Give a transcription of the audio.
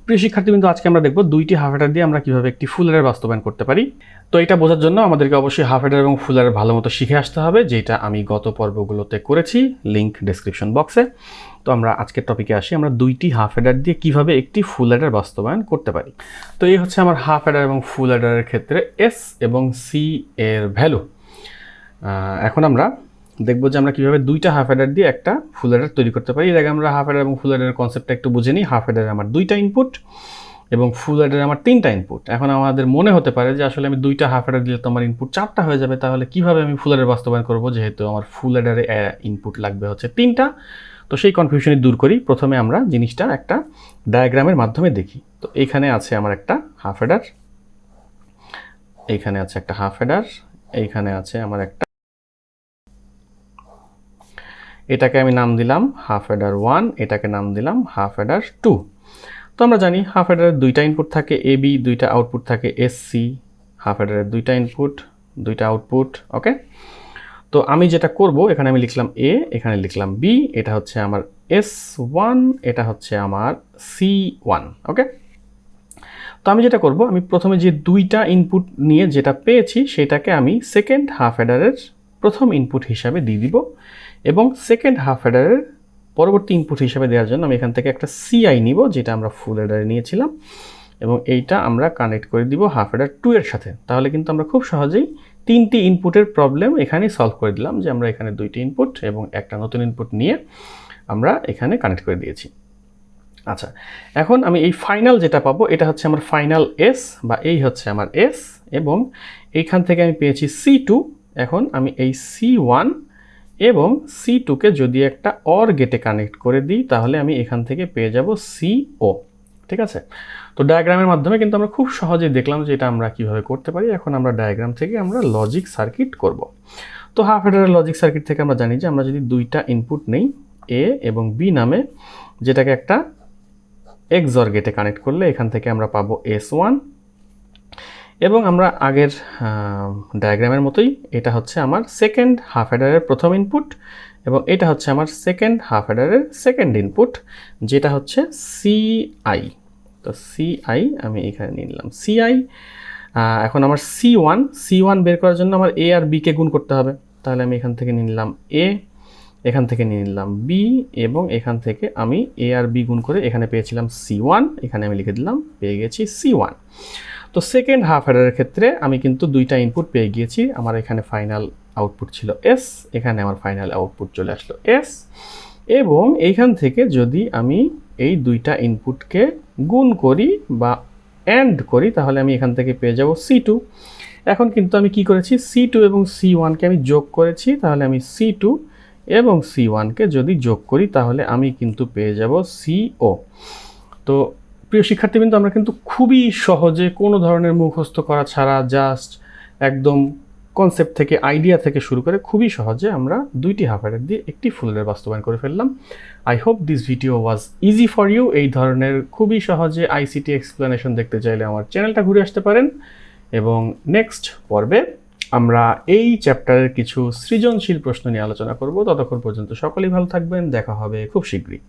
প্রিয় শিক্ষার্থীবৃন্দ, আজকে আমরা দেখব দুইটি হাফ অ্যাডার দিয়ে আমরা কিভাবে একটি ফুল অ্যাডার বাস্তবায়ন করতে পারি। তো এটা বোঝার জন্য আমাদেরকে অবশ্যই হাফ অ্যাডার এবং ফুল অ্যাডার ভালো মতো শিখে আসতে হবে, যেটা আমি গত পর্বগুলোতে করেছি, লিংক ডেসক্রিপশন বক্সে। তো আমরা আজকের টপিকে আসি, আমরা দুইটি হাফ অ্যাডার দিয়ে কিভাবে একটি ফুল অ্যাডার বাস্তবায়ন করতে পারি। তো এই হচ্ছে আমার হাফ অ্যাডার এবং ফুল অ্যাডারের ক্ষেত্রে এস এবং সি এর ভ্যালু। এখন আমরা দেখবো যে আমরা কীভাবে দুইটা হাফ অ্যাডার দিয়ে একটা ফুল অ্যাডার তৈরি করতে পারি। এর আগে আমরা হাফ অ্যাডার এবং ফুল অ্যাডারের কনসেপ্টটা একটু বুঝে নিই। হাফ অ্যাডারে আমার দুইটা ইনপুট এবং ফুল অ্যাডারে আমার তিনটা ইনপুট। এখন আমাদের মনে হতে পারে যে আসলে আমি দুইটা হাফ অ্যাডার দিলে তো আমার ইনপুট চারটা হয়ে যাবে, তাহলে কীভাবে আমি ফুল অ্যাডার বাস্তবায়ন করবো, যেহেতু আমার ফুল অ্যাডারে ইনপুট লাগবে হচ্ছে তিনটা। তো সেই কনফিউশনই দূর করি। প্রথমে আমরা জিনিসটা একটা ডায়াগ্রামের মাধ্যমে দেখি। তো এইখানে আছে আমার একটা হাফ অ্যাডার, এইখানে আছে একটা হাফ অ্যাডার, এইখানে আছে আমার একটা, এটাকে আমি নাম দিলাম হাফ অ্যাডার 1, এটাকে নাম দিলাম হাফ অ্যাডার 2। তো আমরা জানি হাফ অ্যাডারের দুইটা ইনপুট থাকে এ বি, দুইটা আউটপুট থাকে এস সি। হাফ অ্যাডারের দুইটা ইনপুট, দুইটা আউটপুট। ওকে, তো আমি যেটা করব, এখানে আমি লিখলাম এ, এখানে লিখলাম বি, এটা হচ্ছে আমার S1, এটা হচ্ছে আমার C1। ওকে, তো আমি যেটা করব, আমি প্রথমে যে দুইটা ইনপুট নিয়ে যেটা পেয়েছি সেটাকে আমি সেকেন্ড হাফ অ্যাডারের প্রথম ইনপুট হিসাবে দিয়ে দিব, এবং সেকেন্ড হাফ অ্যাডারের পরবর্তী ইনপুট হিসাবে দেওয়ার জন্য আমি এখান থেকে একটা সিআই নিব, যেটা আমরা ফুল অ্যাডারে নিয়েছিলাম, এবং এইটা আমরা কানেক্ট করে দিব হাফ অ্যাডার 2 এর সাথে। তাহলে কিন্তু আমরা খুব সহজেই তিনটি ইনপুটের প্রবলেম এখানেই সলভ করে দিলাম, যে আমরা এখানে দুইটি ইনপুট এবং একটা নতুন ইনপুট নিয়ে আমরা এখানে কানেক্ট করে দিয়েছি। আচ্ছা, এখন আমি এই ফাইনাল যেটা পাবো, এটা হচ্ছে আমার ফাইনাল এস, বা এই হচ্ছে আমার এস, এবং এইখান থেকে আমি পেয়েছি C2। এখন আমি এই C1 এবং C2কে যদি একটা অর গেটে কানেক্ট করে দিই, তাহলে আমি এখান থেকে পেয়ে যাব CO। ঠিক আছে, তো ডায়াগ্রামের মাধ্যমে কিন্তু আমরা খুব সহজেই দেখলাম যে এটা আমরা কিভাবে করতে পারি। এখন আমরা ডায়াগ্রাম থেকে আমরা লজিক সার্কিট করব। তো হাফ অ্যাডারের লজিক সার্কিট থেকে আমরা জানি যে আমরা যদি দুইটা ইনপুট নেই এ এবং বি নামে, যেটাকে একটা XOR গেটে কানেক্ট করলে এখান থেকে আমরা পাবো S1, এবং আমরা আগের ডায়াগ্রামের মতোই এটা হচ্ছে আমার সেকেন্ড হাফ অ্যাডারের প্রথম ইনপুট, এবং এটা হচ্ছে আমার সেকেন্ড হাফ অ্যাডারের সেকেন্ড ইনপুট, যেটা হচ্ছে CI। তো CI আমি এখানে নিয়ে নিলাম CI। এখন আমার C1 বের করার জন্য আমার A আর B কে গুণ করতে হবে। তাহলে আমি এখান থেকে নিয়ে নিলাম A, এখান থেকে নিয়ে নিলাম B, এবং এখান থেকে আমি A আর B গুণ করে এখানে পেয়েছিলাম C1, এখানে আমি লিখে দিলাম, পেয়ে গেছি C1। তো সেকেন্ড হাফ অ্যাডারের ক্ষেত্রে আমি কিন্তু দুইটা ইনপুট পেয়ে গিয়েছি। আমার এখানে ফাইনাল আউটপুট ছিল S, এখানে আমার ফাইনাল আউটপুট চলে আসলো S, এবং এইখান থেকে যদি আমি এই দুইটা ইনপুটকে গুণ করি বা অ্যান্ড করি, তাহলে আমি এখান থেকে পেয়ে যাব C2। এখন কিন্তু আমি কি করেছি, C2 এবং C1কে আমি যোগ করেছি, তাহলে আমি C2 এবং C1কে যদি যোগ করি, তাহলে আমি কিন্তু পেয়ে যাব CO। তো প্রিয় শিক্ষার্থীবৃন্দ, আমরা কিন্তু খুবই সহজে, কোনো ধরনের মুখস্থ করা ছাড়া, জাস্ট একদম কনসেপ্ট থেকে, আইডিয়া থেকে শুরু করে খুবই সহজে আমরা দুইটি হাফ অ্যাডার দিয়ে একটি ফুল অ্যাডার বাস্তবায়ন করে ফেললাম। I hope this video was easy for you. এই ধরনের খুবই সহজে আইসিটি এক্সপ্লেনেশন দেখতে চাইলে আমার চ্যানেলটা ঘুরে আসতে পারেন, এবং নেক্সট পর্বে আমরা এই চ্যাপ্টারের কিছু সৃজনশীল প্রশ্ন নিয়ে আলোচনা করব। ততক্ষণ পর্যন্ত সকলেই ভালো থাকবেন, দেখা হবে খুব শীঘ্রই।